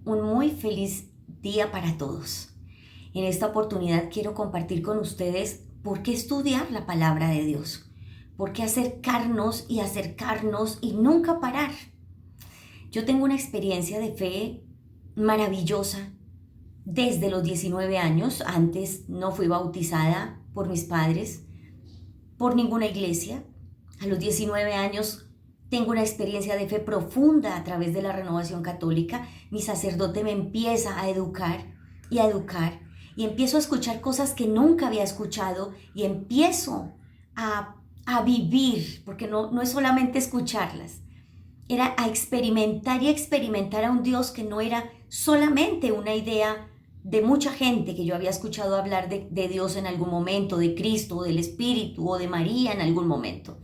un muy feliz día para todos. En esta oportunidad quiero compartir con ustedes por qué estudiar la palabra de Dios, por qué acercarnos y acercarnos y nunca parar. Yo tengo una experiencia de fe maravillosa desde los 19 años. Antes no fui bautizada por mis padres, por ninguna iglesia. A los 19 años tengo una experiencia de fe profunda a través de la renovación católica. Mi sacerdote me empieza a educar y a educar y empiezo a escuchar cosas que nunca había escuchado y empiezo a vivir, porque no es solamente escucharlas, era a experimentar y experimentar a un Dios que no era solamente una idea de mucha gente que yo había escuchado hablar de Dios en algún momento, de Cristo, o del Espíritu, o de María en algún momento.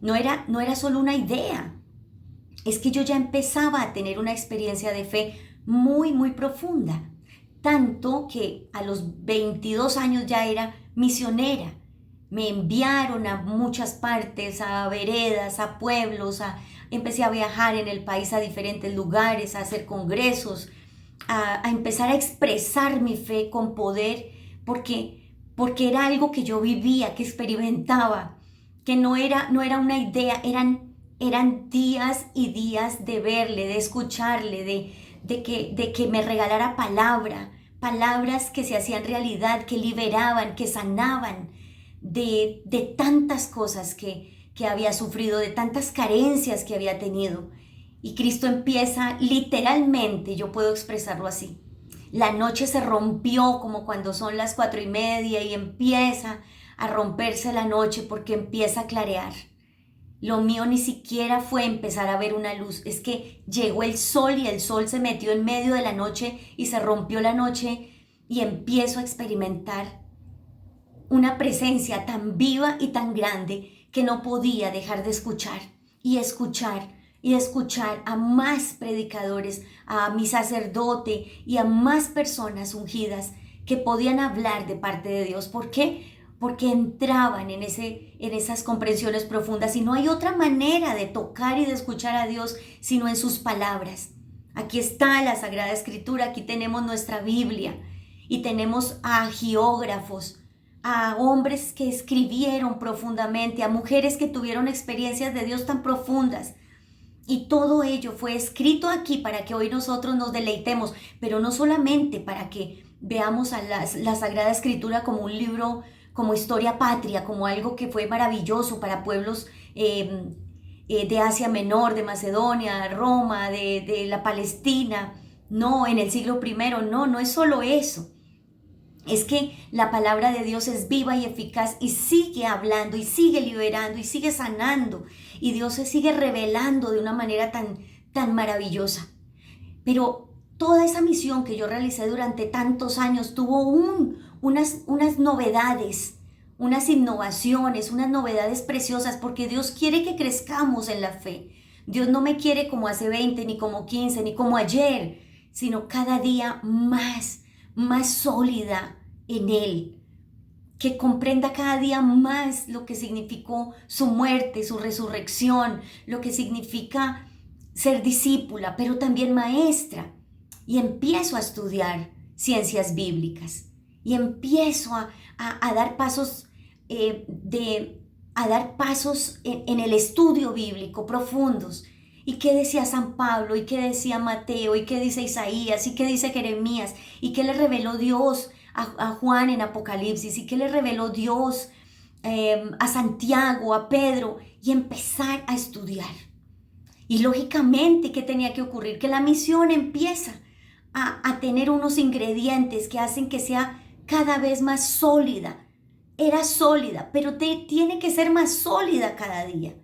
No era solo una idea, es que yo ya empezaba a tener una experiencia de fe muy, muy profunda. Tanto que a los 22 años ya era misionera. Me enviaron a muchas partes, a veredas, a pueblos, empecé a viajar en el país a diferentes lugares, a hacer congresos, a empezar a expresar mi fe con poder, porque era algo que yo vivía, que experimentaba, que no era una idea, eran días y días de verle, de escucharle, de que me regalara palabras que se hacían realidad, que liberaban, que sanaban de tantas cosas que había sufrido, de tantas carencias que había tenido. Y Cristo empieza literalmente, yo puedo expresarlo así. La noche se rompió como cuando son las 4:30 y empieza a romperse la noche porque empieza a clarear. Lo mío ni siquiera fue empezar a ver una luz, es que llegó el sol y el sol se metió en medio de la noche y se rompió la noche y empiezo a experimentar una presencia tan viva y tan grande que no podía dejar de escuchar y escuchar y escuchar a más predicadores, a mi sacerdote y a más personas ungidas que podían hablar de parte de Dios. ¿Por qué? Porque entraban en esas comprensiones profundas y no hay otra manera de tocar y de escuchar a Dios sino en sus palabras. Aquí está la Sagrada Escritura, aquí tenemos nuestra Biblia y tenemos a geógrafos, a hombres que escribieron profundamente, a mujeres que tuvieron experiencias de Dios tan profundas. Y todo ello fue escrito aquí para que hoy nosotros nos deleitemos, pero no solamente para que veamos a la Sagrada Escritura como un libro, como historia patria, como algo que fue maravilloso para pueblos de Asia Menor, de Macedonia, Roma, de la Palestina. No, en el siglo I, no es solo eso. Es que la palabra de Dios es viva y eficaz y sigue hablando y sigue liberando y sigue sanando y Dios se sigue revelando de una manera tan maravillosa. Pero toda esa misión que yo realicé durante tantos años tuvo unas novedades, unas innovaciones, unas novedades preciosas, porque Dios quiere que crezcamos en la fe. Dios no me quiere como hace 20, ni como 15, ni como ayer, sino cada día más sólida en Él, que comprenda cada día más lo que significó su muerte, su resurrección, lo que significa ser discípula, pero también maestra. Y empiezo a estudiar ciencias bíblicas y empiezo a dar pasos a dar pasos en el estudio bíblico profundos. ¿Y qué decía San Pablo? ¿Y qué decía Mateo? ¿Y qué dice Isaías? ¿Y qué dice Jeremías? ¿Y qué le reveló Dios a Juan en Apocalipsis? ¿Y qué le reveló Dios a Santiago, a Pedro? Y empezar a estudiar. Y lógicamente, ¿qué tenía que ocurrir? Que la misión empieza a tener unos ingredientes que hacen que sea cada vez más sólida. Era sólida, pero tiene que ser más sólida cada día.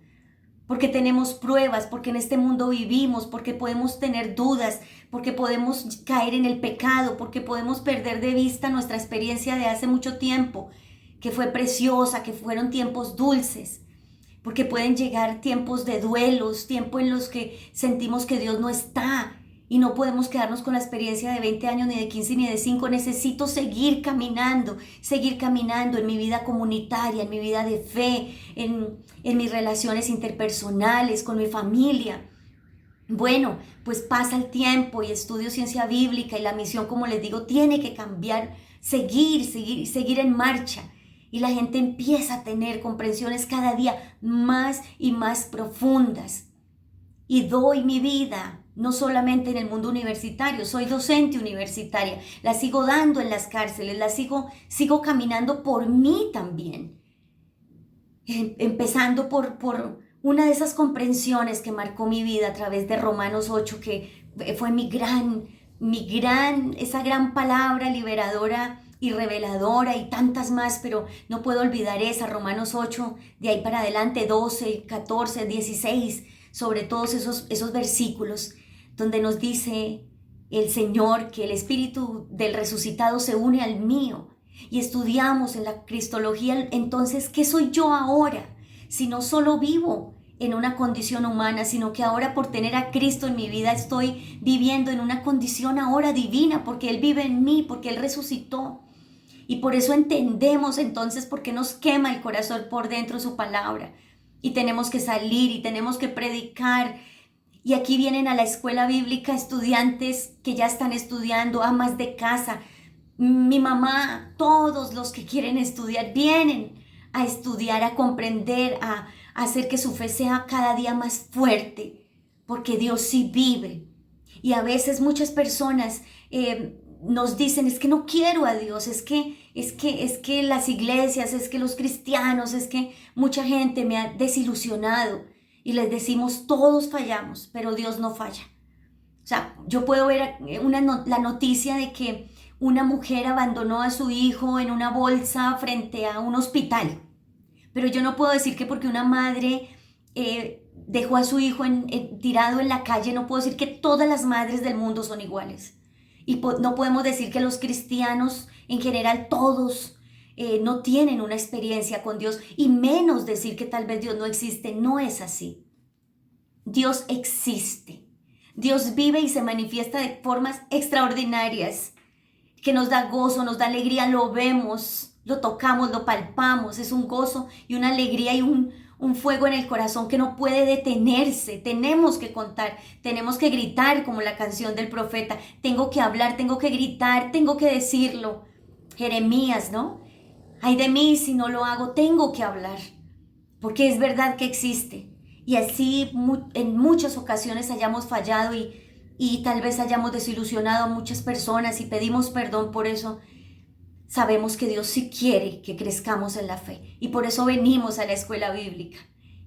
Porque tenemos pruebas, porque en este mundo vivimos, porque podemos tener dudas, porque podemos caer en el pecado, porque podemos perder de vista nuestra experiencia de hace mucho tiempo, que fue preciosa, que fueron tiempos dulces, porque pueden llegar tiempos de duelos, tiempos en los que sentimos que Dios no está y no podemos quedarnos con la experiencia de 20 años, ni de 15, ni de 5. Necesito seguir caminando en mi vida comunitaria, en mi vida de fe, en mis relaciones interpersonales, con mi familia. Bueno, pues pasa el tiempo y estudio ciencia bíblica y la misión, como les digo, tiene que cambiar, seguir en marcha. Y la gente empieza a tener comprensiones cada día más y más profundas. Y doy mi vida, no solamente en el mundo universitario, soy docente universitaria, la sigo dando en las cárceles, sigo caminando por mí también. Empezando por una de esas comprensiones que marcó mi vida a través de Romanos 8, que fue esa gran palabra liberadora y reveladora y tantas más, pero no puedo olvidar esa, Romanos 8, de ahí para adelante, 12, 14, 16, sobre todos esos versículos donde nos dice el Señor que el espíritu del resucitado se une al mío. Y estudiamos en la cristología, entonces, ¿qué soy yo ahora? Si no solo vivo en una condición humana, sino que ahora por tener a Cristo en mi vida estoy viviendo en una condición ahora divina, porque Él vive en mí, porque Él resucitó. Y por eso entendemos entonces por qué nos quema el corazón por dentro su palabra. Y tenemos que salir y tenemos que predicar. Y aquí vienen a la escuela bíblica estudiantes que ya están estudiando, amas de casa, mi mamá, todos los que quieren estudiar vienen a estudiar, a comprender, a hacer que su fe sea cada día más fuerte, porque Dios sí vive. Y a veces muchas personas nos dicen, es que no quiero a Dios, es que las iglesias, es que los cristianos, es que mucha gente me ha desilusionado. Y les decimos, todos fallamos, pero Dios no falla. O sea, yo puedo ver la noticia de que una mujer abandonó a su hijo en una bolsa frente a un hospital. Pero yo no puedo decir que porque una madre dejó a su hijo tirado en la calle, no puedo decir que todas las madres del mundo son iguales. Y no podemos decir que los cristianos en general todos no tienen una experiencia con Dios, y menos decir que tal vez Dios no existe. No es así. Dios existe. Dios vive y se manifiesta de formas extraordinarias, que nos da gozo, nos da alegría, lo vemos, lo tocamos, lo palpamos. Es un gozo y una alegría y un fuego en el corazón que no puede detenerse. Tenemos que contar, tenemos que gritar como la canción del profeta. Tengo que hablar, tengo que gritar, tengo que decirlo. Jeremías, ¿no? Ay de mí si no lo hago, tengo que hablar, porque es verdad que existe. Y así en muchas ocasiones hayamos fallado y tal vez hayamos desilusionado a muchas personas y pedimos perdón por eso. Sabemos que Dios sí quiere que crezcamos en la fe, y por eso venimos a la escuela bíblica,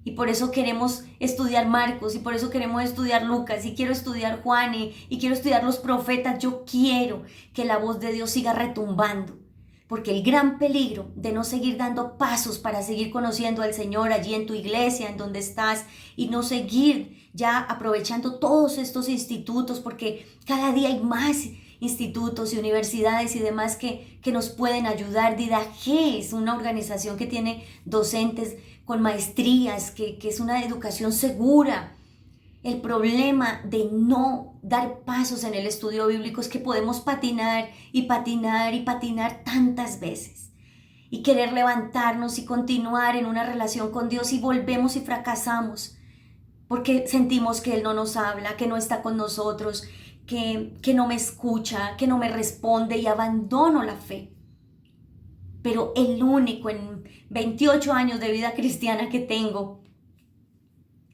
y por eso queremos estudiar Marcos, y por eso queremos estudiar Lucas, y quiero estudiar Juan, y quiero estudiar los profetas. Yo quiero que la voz de Dios siga retumbando, porque el gran peligro de no seguir dando pasos para seguir conociendo al Señor allí en tu iglesia, en donde estás, y no seguir ya aprovechando todos estos institutos, porque cada día hay más institutos y universidades y demás que nos pueden ayudar. Didaje es una organización que tiene docentes con maestrías, que es una educación segura. El problema de no dar pasos en el estudio bíblico es que podemos patinar y patinar y patinar tantas veces y querer levantarnos y continuar en una relación con Dios, y volvemos y fracasamos porque sentimos que Él no nos habla, que no está con nosotros, que no me escucha, que no me responde, y abandono la fe. Pero el único en 28 años de vida cristiana que tengo,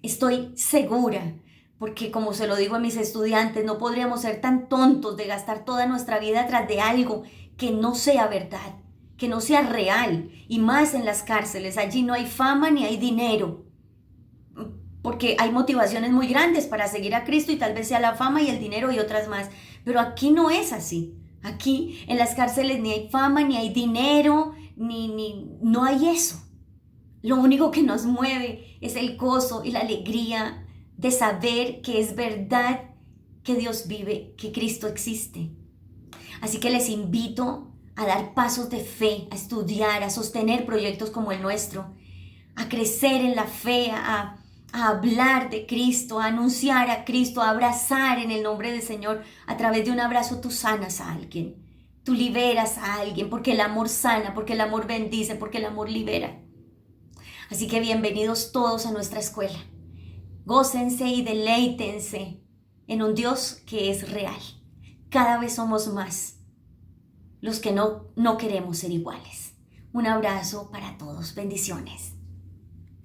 estoy segura, porque como se lo digo a mis estudiantes, no podríamos ser tan tontos de gastar toda nuestra vida tras de algo que no sea verdad, que no sea real, y más en las cárceles. Allí no hay fama ni hay dinero, porque hay motivaciones muy grandes para seguir a Cristo, y tal vez sea la fama y el dinero y otras más, pero aquí no es así. Aquí en las cárceles ni hay fama, ni hay dinero, no hay eso. Lo único que nos mueve es el gozo y la alegría de saber que es verdad, que Dios vive, que Cristo existe. Así que les invito a dar pasos de fe, a estudiar, a sostener proyectos como el nuestro, a crecer en la fe, a hablar de Cristo, a anunciar a Cristo, a abrazar en el nombre del Señor. A través de un abrazo tú sanas a alguien, tú liberas a alguien, porque el amor sana, porque el amor bendice, porque el amor libera. Así que bienvenidos todos a nuestra escuela. Gócense y deleítense en un Dios que es real. Cada vez somos más los que no queremos ser iguales. Un abrazo para todos. Bendiciones.